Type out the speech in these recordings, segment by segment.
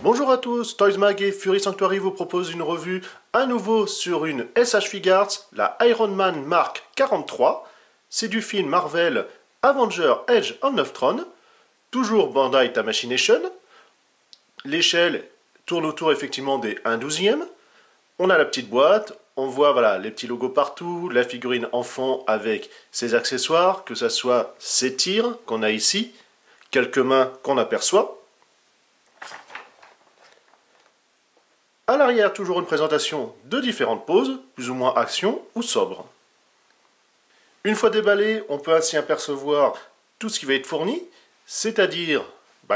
Bonjour à tous, Toys Mag et Fury Sanctuary vous proposent une revue à nouveau sur une SH Figuarts, la Iron Man Mark 43. C'est du film Marvel Avengers Age of Ultron, toujours Bandai Tamashii. L'échelle tourne autour effectivement des 1/12e. On a la petite boîte, on voit voilà, les petits logos partout, la figurine en fond avec ses accessoires, que ce soit ses tirs qu'on a ici, quelques mains qu'on aperçoit. À l'arrière, toujours une présentation de différentes poses, plus ou moins action ou sobre. Une fois déballé, on peut ainsi apercevoir tout ce qui va être fourni, c'est-à-dire,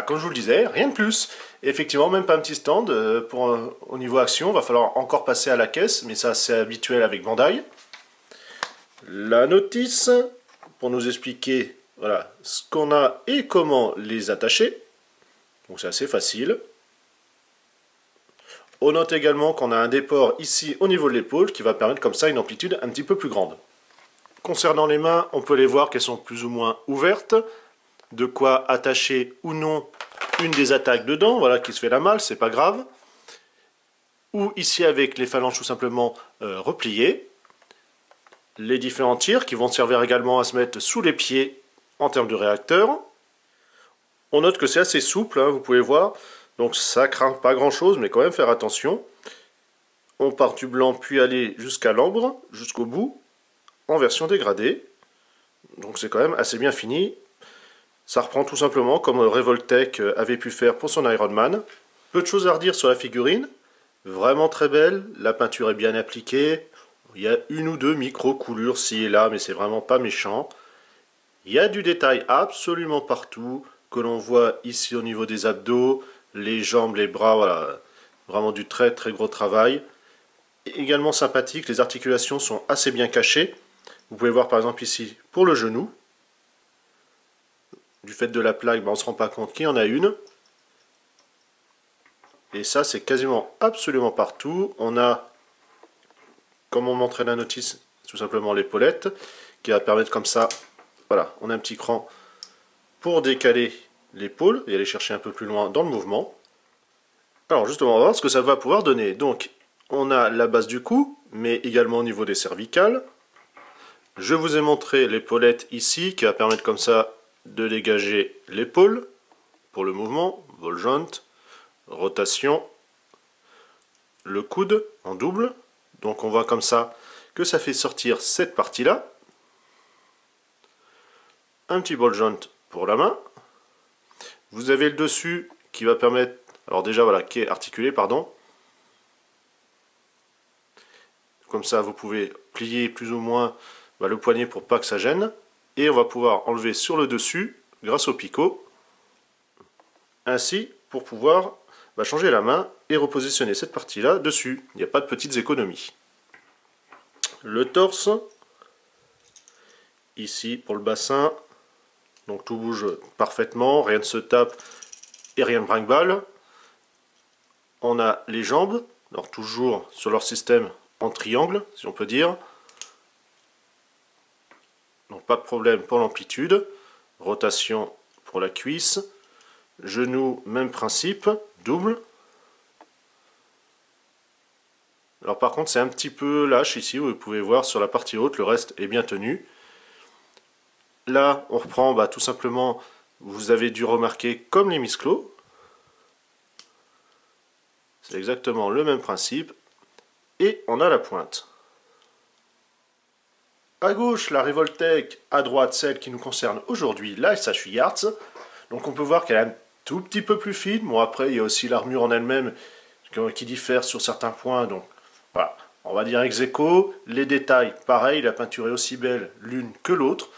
comme je vous le disais, rien de plus. Et effectivement, même pas un petit stand. Au niveau action, il va falloir encore passer à la caisse, mais ça c'est habituel avec Bandai. La notice, pour nous expliquer voilà, ce qu'on a et comment les attacher. Donc c'est assez facile. On note également qu'on a un déport ici au niveau de l'épaule qui va permettre comme ça une amplitude un petit peu plus grande. Concernant les mains, on peut les voir qu'elles sont plus ou moins ouvertes. De quoi attacher ou non une des attaques dedans, voilà, qui se fait la malle, c'est pas grave. Ou ici avec les phalanges tout simplement repliées. Les différents tirs qui vont servir également à se mettre sous les pieds en termes de réacteur. On note que c'est assez souple, hein, vous pouvez voir. Donc ça craint pas grand chose, mais quand même faire attention. On part du blanc puis aller jusqu'à l'ambre, jusqu'au bout, en version dégradée. Donc c'est quand même assez bien fini. Ça reprend tout simplement comme Revoltech avait pu faire pour son Iron Man. Peu de choses à redire sur la figurine. Vraiment très belle, la peinture est bien appliquée. Il y a une ou deux micro-coulures ci et là, mais c'est vraiment pas méchant. Il y a du détail absolument partout, que l'on voit ici au niveau des abdos, les jambes, les bras, voilà, vraiment du très très gros travail. Et également sympathique, les articulations sont assez bien cachées. Vous pouvez voir par exemple ici pour le genou. Du fait de la plaque, on ne se rend pas compte qu'il y en a une. Et ça c'est quasiment absolument partout. On a, comme on montrait la notice, tout simplement l'épaulette, qui va permettre comme ça, voilà, on a un petit cran pour décaler l'épaule et aller chercher un peu plus loin dans le mouvement. Alors justement, on va voir ce que ça va pouvoir donner. Donc, on a la base du cou, mais également au niveau des cervicales. Je vous ai montré l'épaulette ici, qui va permettre comme ça de dégager l'épaule pour le mouvement, ball joint, rotation, le coude en double. Donc on voit comme ça que ça fait sortir cette partie-là. Un petit ball joint pour la main. Vous avez le dessus qui va permettre, alors déjà voilà, qui est articulé, pardon. Comme ça vous pouvez plier plus ou moins le poignet pour pas que ça gêne. Et on va pouvoir enlever sur le dessus grâce au picot. Ainsi pour pouvoir changer la main et repositionner cette partie-là dessus. Il n'y a pas de petites économies. Le torse, ici pour le bassin. Donc tout bouge parfaitement, rien ne se tape et rien ne brinque-balle. On a les jambes, alors toujours sur leur système en triangle, si on peut dire. Donc pas de problème pour l'amplitude. Rotation pour la cuisse. Genou, même principe, double. Alors par contre c'est un petit peu lâche ici, vous pouvez voir sur la partie haute, le reste est bien tenu. Là, on reprend tout simplement, vous avez dû remarquer comme les misclos. C'est exactement le même principe. Et on a la pointe. À gauche, la Revoltech, à droite, celle qui nous concerne aujourd'hui, la SH Figuarts. Donc on peut voir qu'elle est un tout petit peu plus fine. Bon après, il y a aussi l'armure en elle-même qui diffère sur certains points. Donc voilà, on va dire ex aequo. Les détails, pareil, la peinture est aussi belle l'une que l'autre.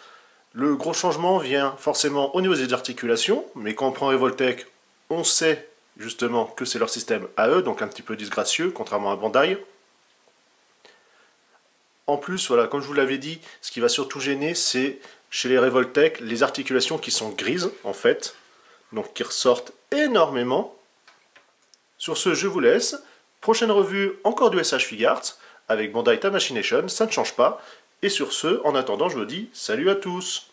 Le gros changement vient forcément au niveau des articulations, mais quand on prend Revoltech, on sait justement que c'est leur système à eux, donc un petit peu disgracieux, contrairement à Bandai. En plus, voilà, comme je vous l'avais dit, ce qui va surtout gêner, c'est chez les Revoltech, les articulations qui sont grises, en fait, donc qui ressortent énormément. Sur ce, je vous laisse. Prochaine revue, encore du SH Figuarts, avec Bandai Tamashii, ça ne change pas. Et sur ce, en attendant, je vous dis salut à tous!